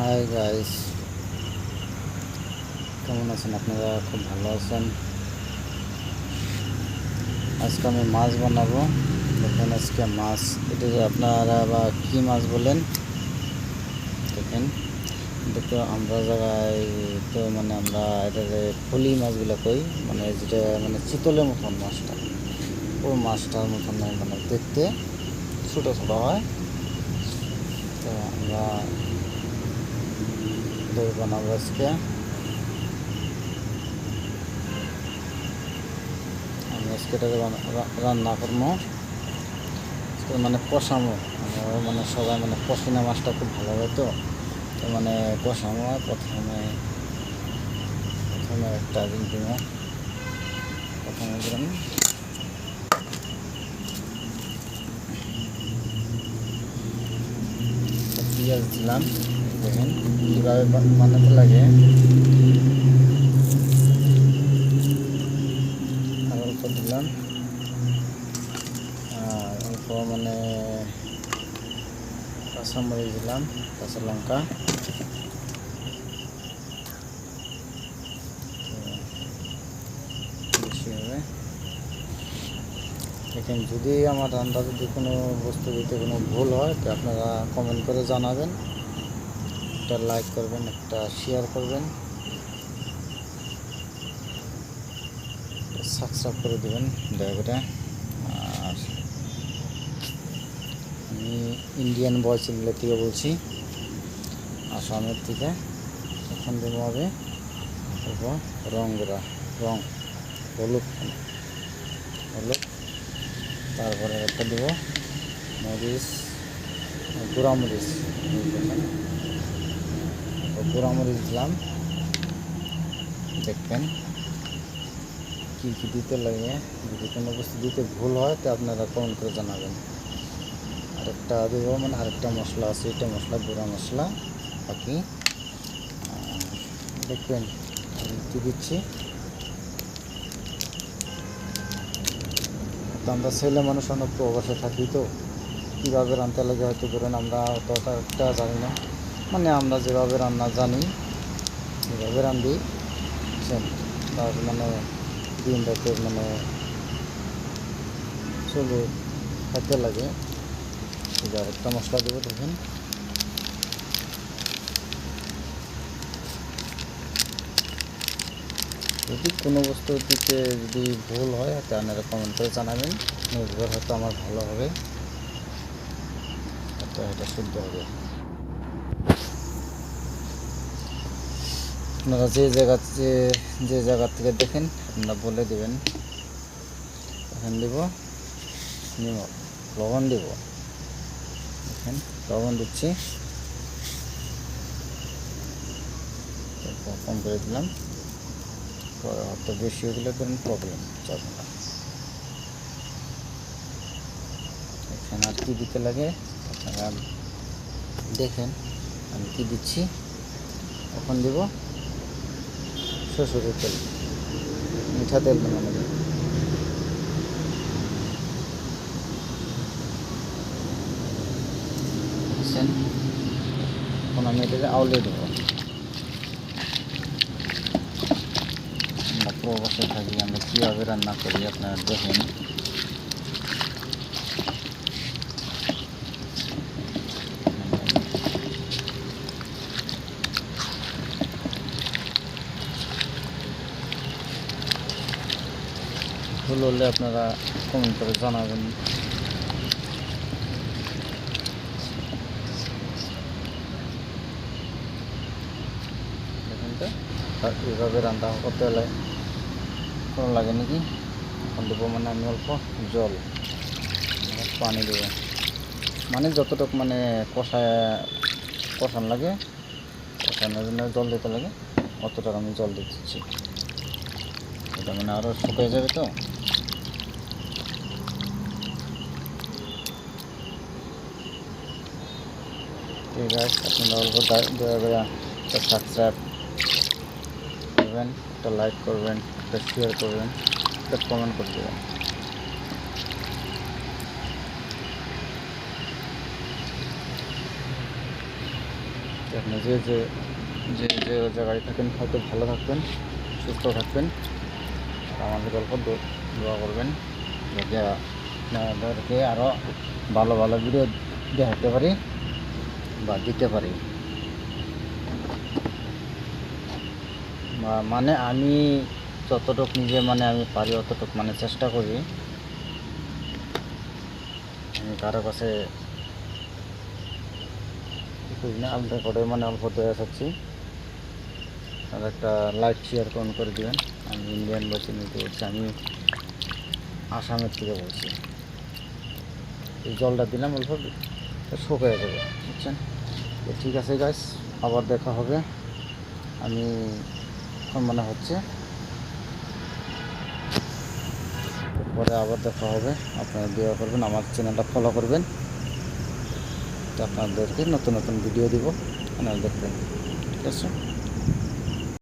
Hi guys, কেমন আছেন আপনারা? খুব ভালো আছেন। আজকে আমি মাছ বানাবো। দেখেন আজকে মাছ, এটা যে আপনারা বা কী মাছ বলেন দেখেন। এটা তো আমরা জায়গায় তো মানে আমরা এটা যে ফলি মাছগুলো কই, মানে যেটা মানে চিতলের মতন মাছটা, ও মাছটার মতন মানে দেখতে ছোটো ছোটো হয়। তো আমরা এটাই বানাবো আজকে। আমি আজকে এটাকে রান্না করবো, মানে কষামো। মানে সবাই মানে কষিনা মাছটা খুব ভালো হয়। তো তো মানে কষামো প্রথমে প্রথমে একটা দিন দিব। প্রথমে দিলাম পেঁয়াজ দিলাম। দেখেন কীভাবে বানাতে লাগে। আর অল্প দিলাম, আর অল্প মানে কাঁচামরিচ দিলাম, কাঁচা লঙ্কা। বেশি হবে। দেখেন, যদি আমার রান্না যদি কোনো বস্তু দিতে কোনো ভুল হয় তো আপনারা কমেন্ট করে জানাবেন, একটা লাইক করবেন, একটা শেয়ার করবেন, সাবস্ক্রাইব করে দেবেন দয়া করে। আর আমি ইন্ডিয়ান বয় চ্যানেলের থেকে বলছি, আসামের থেকে। এখন দেবো হবে অল্প রং হলুদ হলুদ। তারপরে একটা দেবো মরিচ, গুঁড়া মরিচ। দেখেন গুঁড়া মরিচ দিলাম। দেখবেন কী কী দিতে লাগে, যদি কোনো বস্তু দিতে ভুল হয় তো আপনারা কমেন্ট করে জানাবেন। আরেকটা দেবো, মানে আরেকটা মশলা আছে, এটা মশলা গুঁড়া মশলা বাকি। দেখবেন কী দিচ্ছি। তো আমরা ছেলে মানুষ অনেক প্রবাসে থাকি, তো কীভাবে রান্না লাগে হয়তো ধরেন আমরা অতটা জানি না। মানে আমরা যেভাবে রান্না জানি যেভাবে রান্ধি, তার মানে দিন রাতে মানে চলে খেতে লাগে। আরেকটা মশলা দেবো। দেখেন যদি কোনো বস্তু দিতে যদি ভুল হয় তো আপনারা কমেন্ট করে জানাবেন। নেক্সটবার হয়তো আমার ভালো হবে, হয়তো এটা শুদ্ধ হবে। আপনারা যে জায়গা থেকে দেখেন আপনারা বলে দেবেন। এখন দেব নিমক, লবণ দেব। দেখেন লবণ দিচ্ছি, কম করে দিলাম। পরে হয়তো বেশি হয়ে গেলে ধরুন প্রবলেম যাবে না। এখানে আর কী দিতে লাগে আপনারা দেখেন আমি কী দিচ্ছি। এখন দেব সরষের তেল, মিঠা তেল মানে বুঝছেন। এখন আমি এটাকে আউলে দেবো। আমরা প্রবাসে থাকি, আমরা কীভাবে রান্না করি আপনারা দেখেন। ভুল হলে আপনারা কমেন্ট করে জানাবেন। দেখেন তো এইভাবে রান্না করতে হলে কোনো লাগে নাকি। এখন দেবো মানে আমি অল্প জল, পানি দেবো, মানে যতটুকু মানে কষান লাগে, কষানোর জন্য জল দিতে লাগে অতটা আমি জল দিচ্ছি। এটা মানে আরও শুকিয়ে যাবে। তো ঠিক আছে, আপনারা অল্প দয়া করে একটা সাবস্ক্রাইব করবেন, একটা লাইক করবেন, একটা শেয়ার করবেন, একটা কমেন্ট করে দেবেন। তো আপনি যে যে যে যে জায়গায় থাকেন হয়তো ভালো থাকবেন, সুস্থ থাকবেন, আর আমাদের গল্প দোয়া করবেন যাতে আপনাদেরকে আরও ভালো ভালো ভিডিও দেখাতে পারি বা দিতে পারি। মানে আমি যতটুকু নিজে মানে আমি পারি অতটুকু মানে চেষ্টা করি। আমি কারো কাছে করি না, আলাদা করে মানে অল্প দয়া থাকছি। আর একটা লাইক শেয়ার কমেন্ট করে দেবেন। আমি ইন্ডিয়ান বলছি নিতে বলছি, আমি আসামের থেকে বলছি। এই জলটা দিলাম অল্প শুকিয়ে যাবে, বুঝছেন? তো ঠিক আছে গাইস, আবার দেখা হবে। আমি এখন মনে হচ্ছে পরে আবার দেখা হবে। আপনারা দয়া করবেন, আমার চ্যানেলটা ফলো করবেন, তো আপনাদেরকে নতুন নতুন ভিডিও দিব, আপনারা দেখবেন। ঠিক আছে।